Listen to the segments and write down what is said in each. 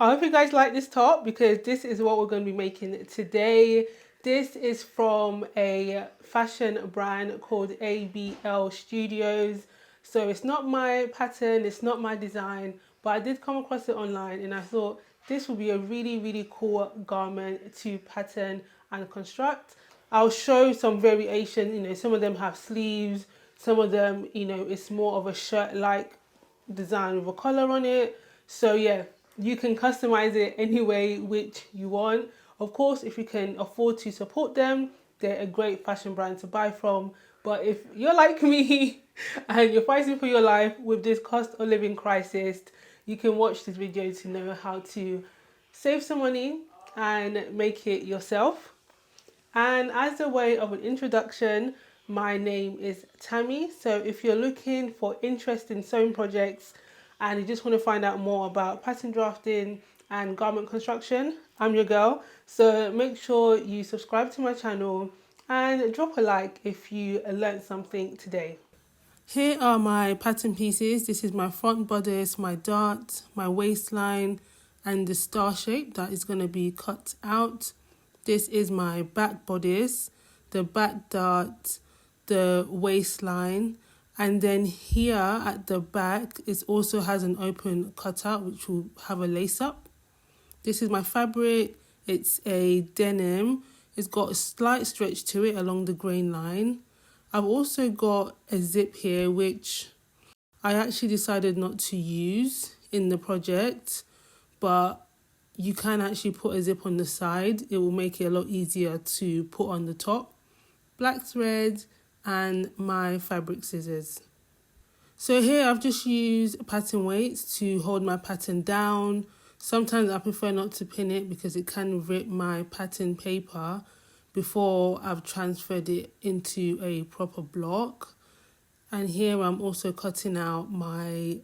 I hope you guys like this top because this is what we're going to be making today. This is from a fashion brand called ABL Studios. So it's not my pattern, it's not my design, but I did come across it online and I thought this would be a really cool garment to pattern and construct. I'll show some variation, some of them have sleeves, some of them, it's more of a shirt-like design with a collar on it. So yeah, you can customize it any way which you want. Of course, if you can afford to support them, they're a great fashion brand to buy from. But if you're like me and you're fighting for your life with this cost of living crisis, you can watch this video to know how to save some money and make it yourself. And as a way of an introduction, my name is Tammy. So if you're looking for interesting sewing projects and you just want to find out more about pattern drafting and garment construction, I'm your girl. So make sure you subscribe to my channel and drop a like if you learned something today. Here are my pattern pieces. This is my front bodice, my dart, my waistline, and the star shape that is going to be cut out. This is my back bodice, the back dart, the waistline, and then here at the back it also has an open cutout which will have a lace up. This is my fabric. It's a denim. It's got a slight stretch to it along the grain line. I've also got a zip here which I actually decided not to use in the project, but you can actually put a zip on the side. It will make it a lot easier to put on the top. Black thread and my fabric scissors. So here I've just used pattern weights to hold my pattern down. Sometimes I prefer not to pin it because it can rip my pattern paper before I've transferred it into a proper block. And here I'm also cutting out my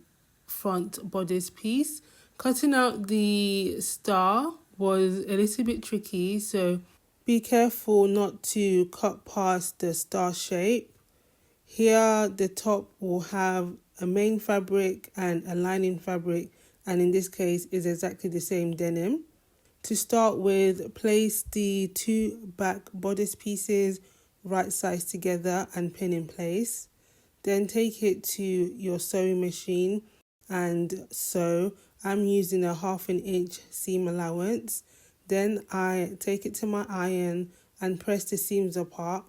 front bodice piece. Cutting out the star was a little bit tricky, so be careful not to cut past the star shape. Here the top will have a main fabric and a lining fabric, and in this case is exactly the same denim. To start with, place the two back bodice pieces right sides together and pin in place. Then take it to your sewing machine and sew. I'm using a 1/2 inch seam allowance. Then I take it to my iron and press the seams apart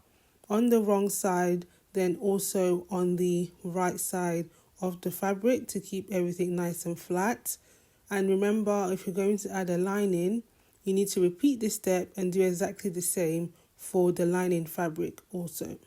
on the wrong side, then also on the right side of the fabric to keep everything nice and flat. And remember, if you're going to add a lining, you need to repeat this step and do exactly the same for the lining fabric also.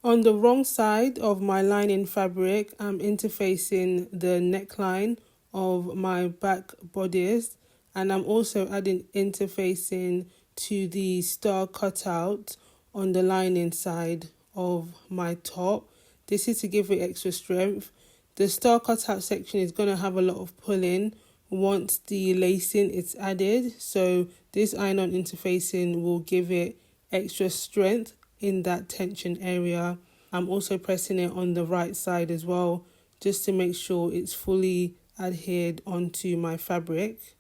On the wrong side of my lining fabric, I'm interfacing the neckline of my back bodice, and I'm also adding interfacing to the star cutout on the lining side of my top. This is to give it extra strength. The star cutout section is going to have a lot of pulling once the lacing is added, so this iron-on interfacing will give it extra strength in that tension area. I'm also pressing it on the right side as well, just to make sure it's fully adhered onto my fabric.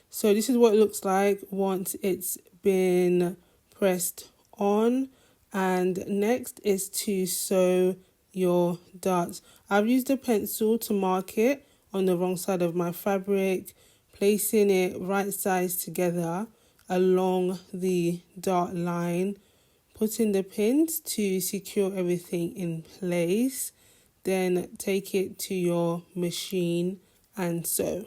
So this is what it looks like once it's been pressed on. And next is to sew your darts. I've used a pencil to mark it on the wrong side of my fabric, placing it right sides together along the dart line, putting the pins to secure everything in place, then take it to your machine and sew.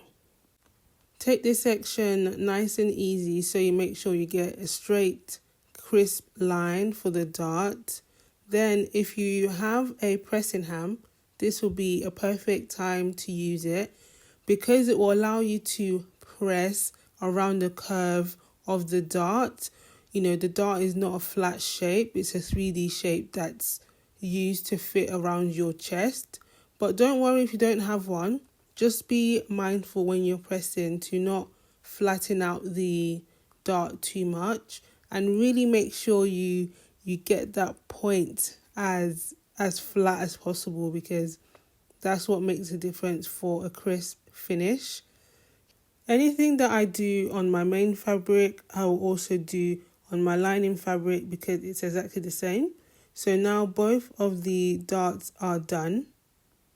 Take this section nice and easy so you make sure you get a straight, crisp line for the dart. Then if you have a pressing ham, this will be a perfect time to use it because it will allow you to press around the curve of the dart. The dart is not a flat shape, it's a 3D shape that's used to fit around your chest. But don't worry if you don't have one. Just be mindful when you're pressing to not flatten out the dart too much, and really make sure you get that point as flat as possible, because that's what makes a difference for a crisp finish. Anything that I do on my main fabric, I will also do on my lining fabric because it's exactly the same. So now both of the darts are done.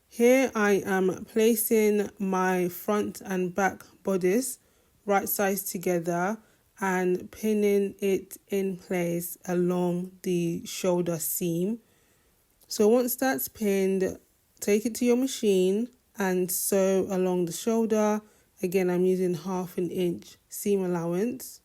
Here I am placing my front and back bodice right sides together and pinning it in place along the shoulder seam. So once that's pinned, take it to your machine and sew along the shoulder. Again, I'm using 1/2 inch seam allowance.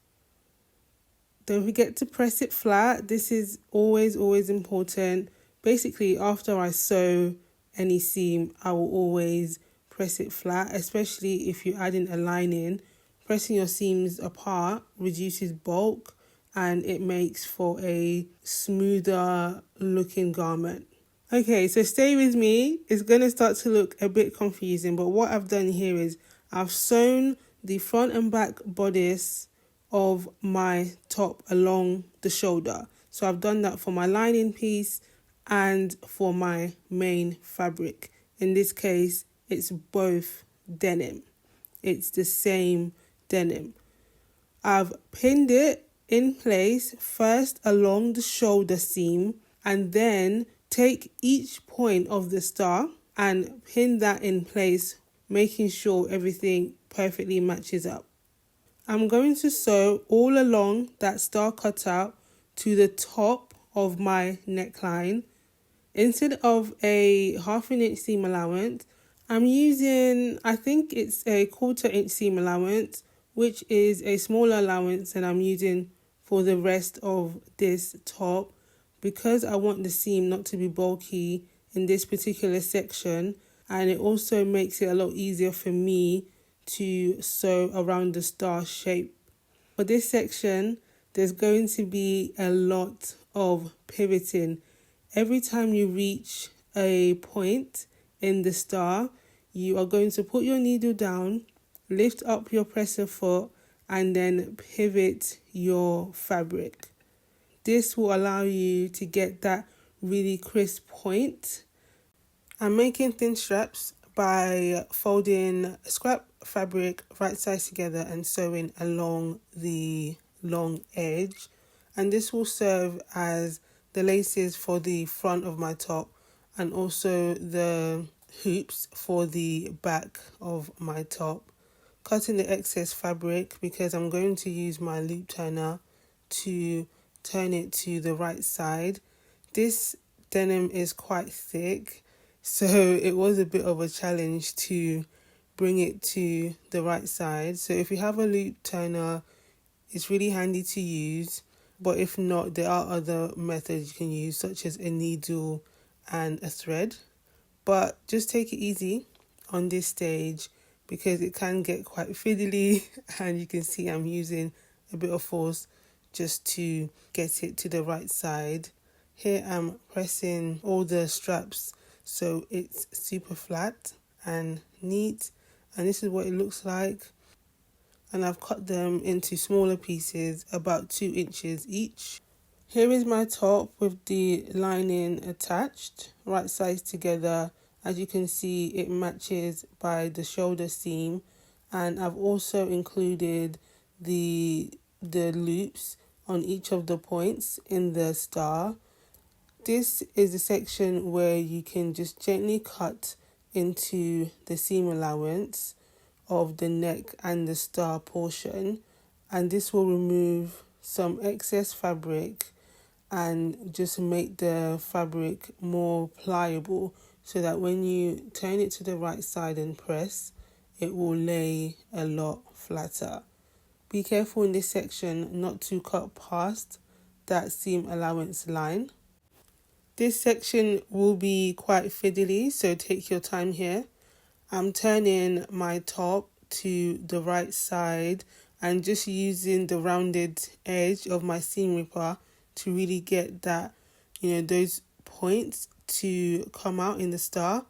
Don't forget to press it flat. This is always important. Basically, after I sew any seam, I will always press it flat, especially if you're adding a lining. Pressing your seams apart reduces bulk and it makes for a smoother looking garment. Okay, so stay with me. It's going to start to look a bit confusing, but what I've done here is I've sewn the front and back bodice of my top along the shoulder. So I've done that for my lining piece and for my main fabric. In this case, it's both denim. It's the same denim. I've pinned it in place first along the shoulder seam and then take each point of the star and pin that in place, making sure everything perfectly matches up. I'm going to sew all along that star cutout to the top of my neckline. Instead of a 1/2 inch seam allowance, I'm using, I think it's a 1/4 inch seam allowance, which is a smaller allowance than I'm using for the rest of this top, because I want the seam not to be bulky in this particular section, and it also makes it a lot easier for me to sew around the star shape. For this section, there's going to be a lot of pivoting. Every time you reach a point in the star, you are going to put your needle down, lift up your presser foot, and then pivot your fabric. This will allow you to get that really crisp point. I'm making thin straps by folding scrap fabric right sides together and sewing along the long edge. And this will serve as the laces for the front of my top and also the hoops for the back of my top. Cutting the excess fabric because I'm going to use my loop turner to turn it to the right side. This denim is quite thick, so it was a bit of a challenge to bring it to the right side. So if you have a loop turner, it's really handy to use, but if not, there are other methods you can use, such as a needle and a thread. But just take it easy on this stage because it can get quite fiddly, and you can see I'm using a bit of force just to get it to the right side. Here I'm pressing all the straps so it's super flat and neat, and this is what it looks like. And I've cut them into smaller pieces, about 2 inches each. Here is my top with the lining attached, right sides together. As you can see, it matches by the shoulder seam, and I've also included the loops on each of the points in the star. This is the section where you can just gently cut into the seam allowance of the neck and the star portion, and this will remove some excess fabric and just make the fabric more pliable, so that when you turn it to the right side and press, it will lay a lot flatter. Be careful in this section not to cut past that seam allowance line. This section will be quite fiddly, so take your time here. I'm turning my top to the right side and just using the rounded edge of my seam ripper to really get that, those points to come out in the star.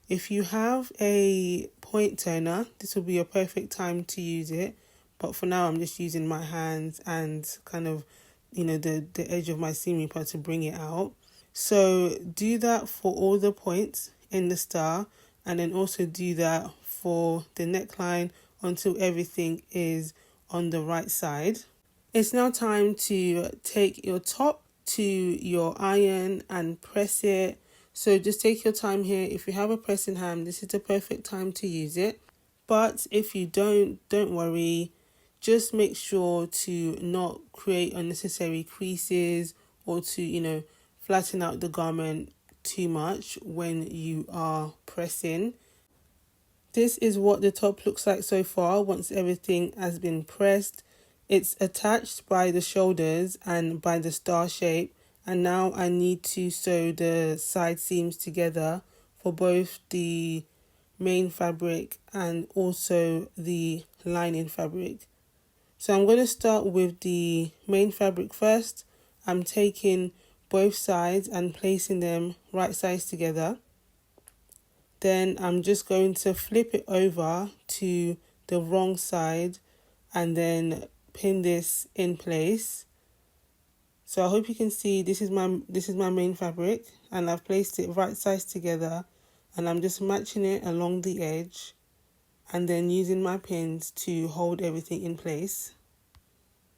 If you have a point turner, this will be a perfect time to use it. But for now, I'm just using my hands and kind of, the edge of my seam ripper to bring it out. So do that for all the points in the star, and then also do that for the neckline until everything is on the right side. It's now time to take your top to your iron and press it. So just take your time here. If you have a pressing hand, this is the perfect time to use it. But if you don't worry. Just make sure to not create unnecessary creases or to, flatten out the garment too much when you are pressing. This is what the top looks like so far once everything has been pressed. It's attached by the shoulders and by the star shape, and now I need to sew the side seams together for both the main fabric and also the lining fabric. So I'm going to start with the main fabric first. I'm taking both sides and placing them right sides together. Then I'm just going to flip it over to the wrong side and then pin this in place. So I hope you can see this is my main fabric, and I've placed it right sides together, and I'm just matching it along the edge and then using my pins to hold everything in place.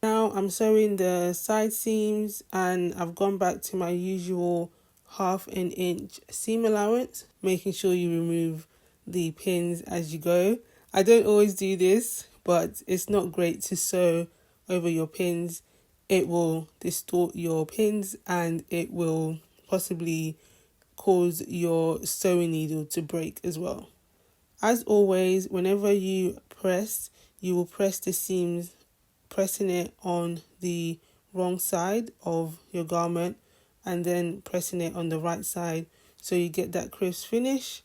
Now I'm sewing the side seams, and I've gone back to my usual 1/2 inch seam allowance, making sure you remove the pins as you go. I don't always do this, but it's not great to sew over your pins. It will distort your pins and it will possibly cause your sewing needle to break as well. As always, whenever you press, you will press the seams, pressing it on the wrong side of your garment and then pressing it on the right side so you get that crisp finish.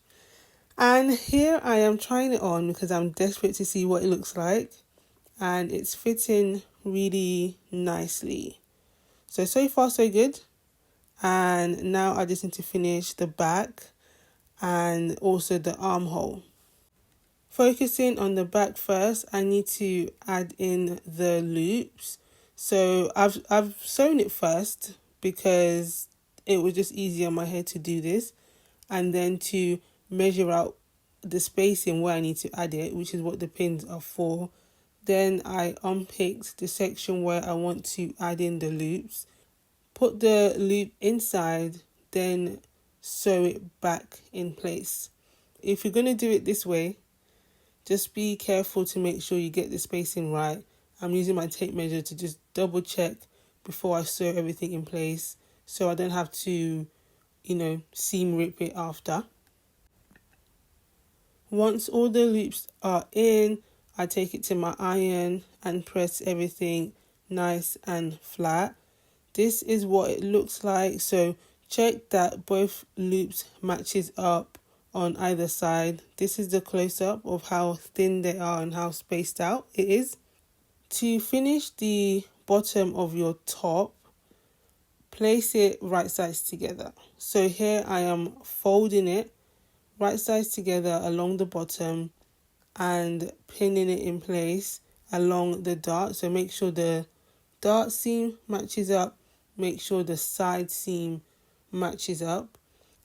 And here I am trying it on because I'm desperate to see what it looks like, and it's fitting really nicely. So far so good. And now I just need to finish the back and also the armhole. Focusing on the back first, I need to add in the loops. So I've sewn it first because it was just easier on my head to do this, and then to measure out the spacing where I need to add it, which is what the pins are for. Then I unpicked the section where I want to add in the loops, put the loop inside, then sew it back in place. If you're going to do it this way, just be careful to make sure you get the spacing right. I'm using my tape measure to just double check before I sew everything in place, so I don't have to, seam rip it after. Once all the loops are in, I take it to my iron and press everything nice and flat. This is what it looks like, so check that both loops matches up on either side. This is the close-up of how thin they are and how spaced out it is. To finish the bottom of your top, place it right sides together. So here I am folding it right sides together along the bottom and pinning it in place along the dart. So make sure the dart seam matches up, make sure the side seam matches up,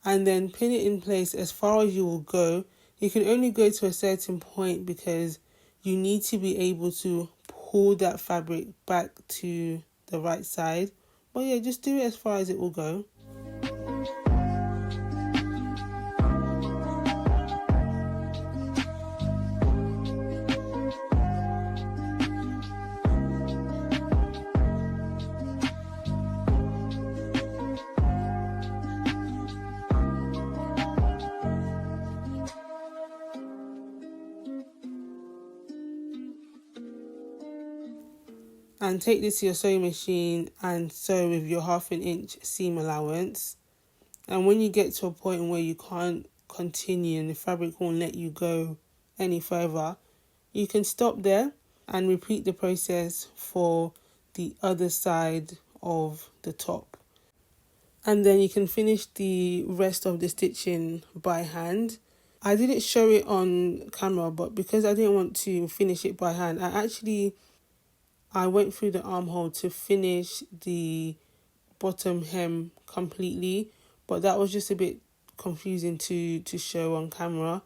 and then pin it in place as far as you will go. You can only go to a certain point because you need to be able to pull that fabric back to the right side. But yeah, just do it as far as it will go. And take this to your sewing machine and sew with your 1/2 inch seam allowance. And when you get to a point where you can't continue and the fabric won't let you go any further, you can stop there and repeat the process for the other side of the top. And then you can finish the rest of the stitching by hand. I didn't show it on camera, but because I didn't want to finish it by hand, I went through the armhole to finish the bottom hem completely, but that was just a bit confusing to show on camera.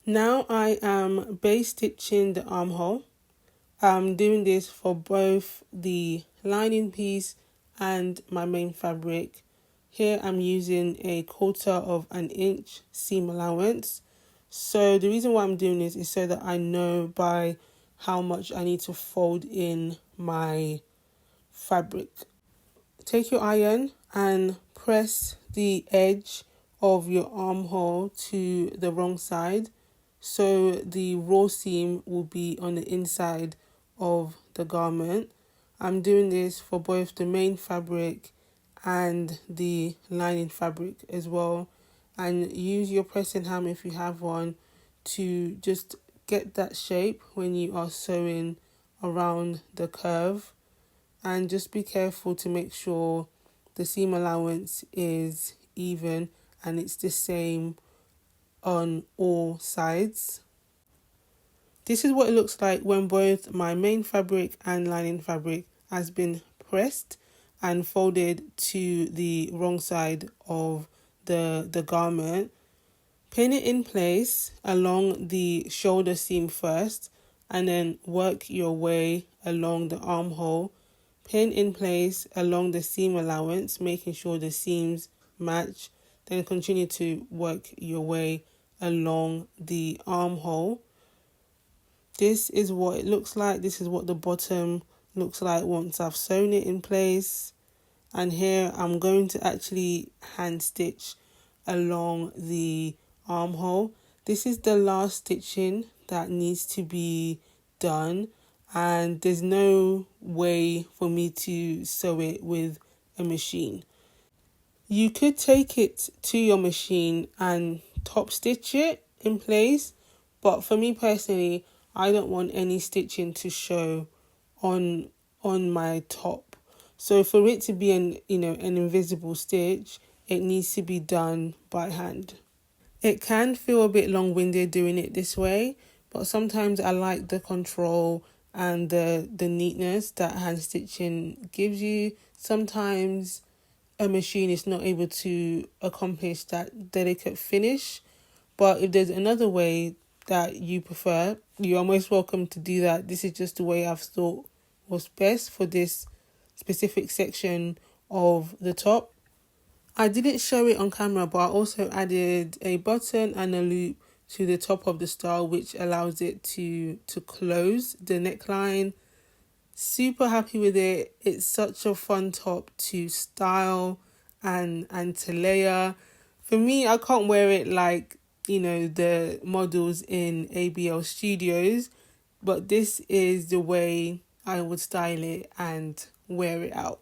Now I am base stitching the armhole. I'm doing this for both the lining piece and my main fabric. Here I'm using a 1/4 inch seam allowance. So the reason why I'm doing this is so that I know by how much I need to fold in my fabric. Take your iron and press the edge of your armhole to the wrong side, so the raw seam will be on the inside of the garment. I'm doing this for both the main fabric and the lining fabric as well. And use your pressing hammer if you have one to just get that shape when you are sewing around the curve. And just be careful to make sure the seam allowance is even and it's the same on all sides. This is what it looks like when both my main fabric and lining fabric has been pressed and folded to the wrong side of the garment. Pin it in place along the shoulder seam first and then work your way along the armhole. Pin in place along the seam allowance, making sure the seams match. Then continue to work your way along the armhole. This is what it looks like. This is what the bottom looks like once I've sewn it in place. And here I'm going to actually hand stitch along the armhole. This is the last stitching that needs to be done, and there's no way for me to sew it with a machine. You could take it to your machine and top stitch it in place, but for me personally, I don't want any stitching to show on my top. So for it to be an invisible stitch, it needs to be done by hand. It can feel a bit long-winded doing it this way, but sometimes I like the control and the neatness that hand stitching gives you. Sometimes a machine is not able to accomplish that delicate finish, but if there's another way that you prefer, you are most welcome to do that. This is just the way I've thought was best for this specific section of the top. I didn't show it on camera, but I also added a button and a loop to the top of the style, which allows it to close the neckline. Super happy with it. It's such a fun top to style and to layer. For me, I can't wear it like, the models in ABL Studios, but this is the way I would style it and wear it out.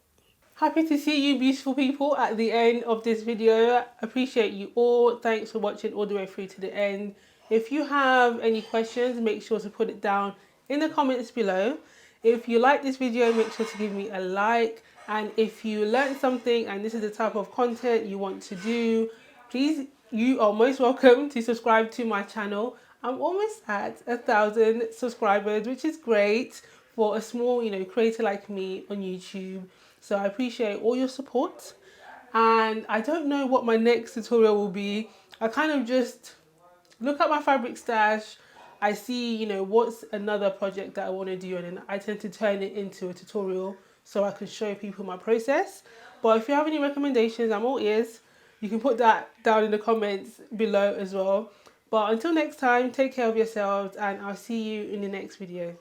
Happy to see you beautiful people at the end of this video. Appreciate you all. Thanks for watching all the way through to the end. If you have any questions, make sure to put it down in the comments below. If you like this video, make sure to give me a like. And if you learned something and this is the type of content you want to do, please, you are most welcome to subscribe to my channel. I'm almost at 1,000 subscribers, which is great for a small, creator like me on YouTube. So I appreciate all your support, and I don't know what my next tutorial will be. I kind of just look at my fabric stash, I see, what's another project that I want to do, and then I tend to turn it into a tutorial so I can show people my process. But if you have any recommendations, I'm all ears. You can put that down in the comments below as well. But until next time, take care of yourselves, and I'll see you in the next video.